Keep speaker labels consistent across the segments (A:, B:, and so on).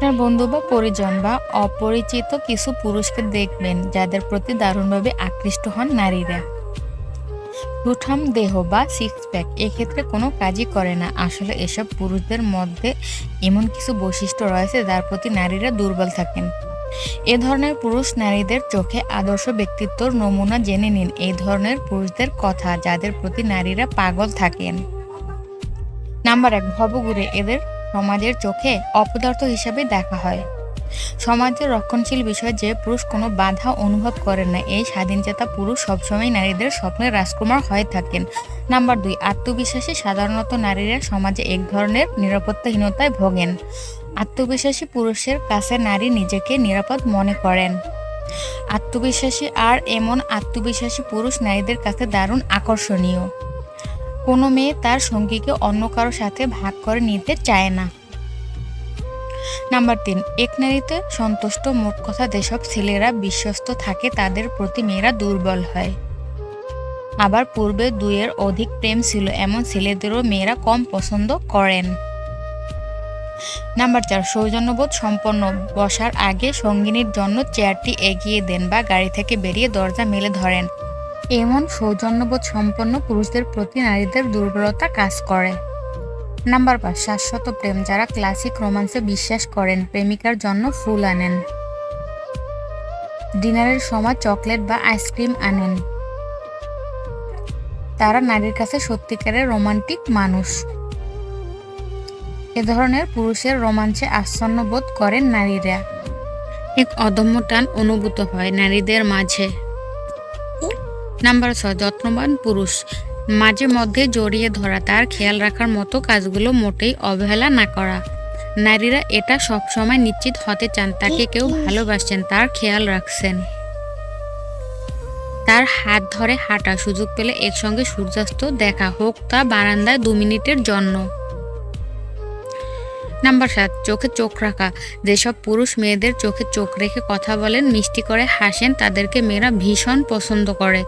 A: আপনার বন্ধু বা পরিজন বা অপরিচিত কিছু পুরুষকে দেখবেন যাদের প্রতি দারুণভাবে আকৃষ্ট হন নারীরা। সুঠাম দেহ বা সিক্স প্যাক এক্ষেত্রে কোনো কাজই করে না। আসলে এসব পুরুষদের মধ্যে এমন কিছু বৈশিষ্ট্য রয়েছে যার প্রতি নারীরা দুর্বল থাকেন। এ ধরনের পুরুষ নারীদের চোখে আদর্শ ব্যক্তিত্বর নমুনা। জেনে নিন এই ধরনের পুরুষদের কথা যাদের প্রতি নারীরা পাগল থাকেন। নাম্বার ১, ভবঘুরে। এদের সমাজের চোখে অপদার্থ হিসেবে দেখা হয়। সমাজের রক্ষণশীল বিষয়ে যে পুরুষ কোনো বাধা অনুভব করেন না, এই স্বাধীনচেতা পুরুষ সবসময় নারীদের স্বপ্নের রাজকুমার হয়ে থাকেন। নাম্বার ২, আত্মবিশ্বাসী। সাধারণত নারীরা সমাজে এক ধরনের নিরাপত্তাহীনতায় ভোগেন। আত্মবিশ্বাসী পুরুষের কাছে নারী নিজেকে নিরাপদ মনে করেন। আত্মবিশ্বাসী আর এমন আত্মবিশ্বাসী পুরুষ নারীদের কাছে দারুণ আকর্ষণীয়। কোনো মেয়ে তার সঙ্গীকে অন্য কারো সাথে ভাগ করে নিতে চায় না। নাম্বার ৩, এক নারীতে সন্তুষ্ট। মোট কথা, যেসব ছেলেরা বিশ্বস্ত থাকে তাদের প্রতি মেয়েরা দুর্বল হয়। আবার পূর্বে ২-এর অধিক প্রেম ছিল এমন ছেলেদেরও মেয়েরা কম পছন্দ করেন। নাম্বার ৪, সৌজন্যবোধ সম্পন্ন। বসার আগে সঙ্গিনীর জন্য চেয়ারটি এগিয়ে দেন বা গাড়ি থেকে বেরিয়ে দরজা মেলে ধরেন। এমন সৌজন্যবোধ সম্পন্ন পুরুষদের প্রতি নারীদের দুর্বলতা কাজ করে। নাম্বার ৫, শাশ্বত প্রেম। যারা ক্লাসিক রোমান্সে বিশ্বাস করেন, প্রেমিকার জন্য ফুল আনেন, ডিনারের সময় চকলেট বা আইসক্রিম আনেন, তারা নারীর কাছে সত্যিকারের রোমান্টিক মানুষ। এ ধরনের পুরুষের রোমাঞ্চে আচ্ছন্ন বোধ করেন নারীরা। এক অদম্য টান অনুভূত হয় নারীদের মাঝে। নাম্বার ৬, যত্নবান পুরুষ। মাঝে মধ্যে জড়িয়ে ধরা, তার খেয়াল রাখার মতো কাজগুলো মোটেই অবহেলা না করা। নারীরা এটা সবসময় নিশ্চিত হতে চান তাকে কেউ ভালোবাসছেন, তার খেয়াল রাখছেন। তার হাত ধরে হাঁটা, সুযোগ পেলে একসঙ্গে সূর্যাস্ত দেখা, হোক তা বারান্দায় ২ মিনিটের জন্য। নাম্বার ৭, চোখে চোখ রাখা। যেসব পুরুষ মেয়েদের চোখে চোখ রেখে কথা বলেন, মিষ্টি করে হাসেন, তাদেরকে মেয়েরা ভীষণ পছন্দ করে।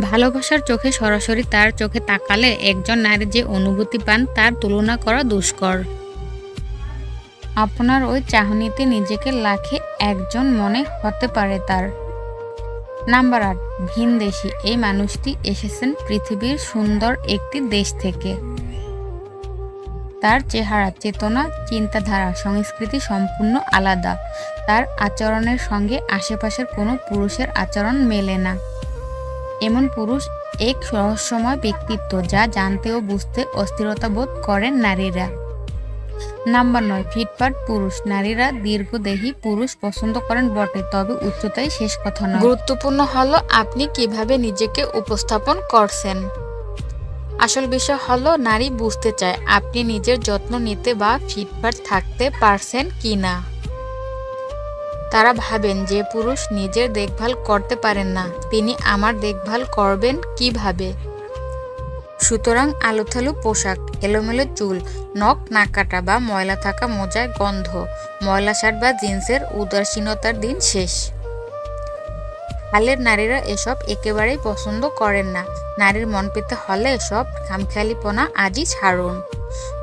A: ভালোবাসার চোখে সরাসরি তার চোখে তাকালে একজন নারী যে অনুভূতি পান তার তুলনা করা দুষ্কর। আপনার ওই চাহনিতে নিজেকে লাখে একজন মনে হতে পারে তার। নাম্বার ৮, ভিনদেশী। এই মানুষটি এসেছেন পৃথিবীর সুন্দর একটি দেশ থেকে। তার চেহারা, চেতনা, চিন্তাধারা, সংস্কৃতি সম্পূর্ণ আলাদা। তার আচরণের সঙ্গে আশেপাশের কোনো পুরুষের আচরণ মেলে না। এমন পুরুষ এক রহস্যময় ব্যক্তিত্ব, যা জানতে ও বুঝতে অস্থিরতা বোধ করেন নারীরা। নাম্বার ৯, ফিটফাট পুরুষ। নারীরা দীর্ঘদেহী পুরুষ পছন্দ করেন বটে, তবে উচ্চতাই শেষ কথা নয়। গুরুত্বপূর্ণ হলো আপনি কিভাবে নিজেকে উপস্থাপন করছেন। আসল বিষয় হলো নারী বুঝতে চায় আপনি নিজের যত্ন নিতে বা ফিটফাট থাকতে পারছেন কি না। তারা ভাবেন যে পুরুষ নিজের দেখভাল করতে পারেন না, তিনি আমার দেখভাল করবেন কিভাবে। সুতরাং আলুথালু পোশাক, এলোমেলো চুল, নখ না কাটা বা ময়লা থাকা মোজায় গন্ধ, ময়লা শার্ট বা জিন্সের উদাসীনতার দিন শেষ। হালের নারীরা এসব একেবারেই পছন্দ করেন না। নারীর মন পেতে হলে সব খামখেয়ালিপনা আজই ছাড়ুন।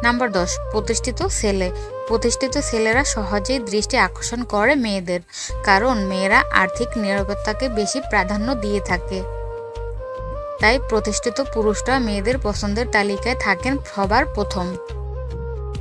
A: নাম্বার ১০, প্রতিষ্ঠিত ছেলে। প্রতিষ্ঠিত ছেলেরা সহজেই দৃষ্টি আকর্ষণ করে মেয়েদের, কারণ মেয়েরা আর্থিক নিরাপত্তাকে বেশি প্রাধান্য দিয়ে থাকে। তাই প্রতিষ্ঠিত পুরুষরা মেয়েদের পছন্দের তালিকায় থাকেন সবার প্রথম।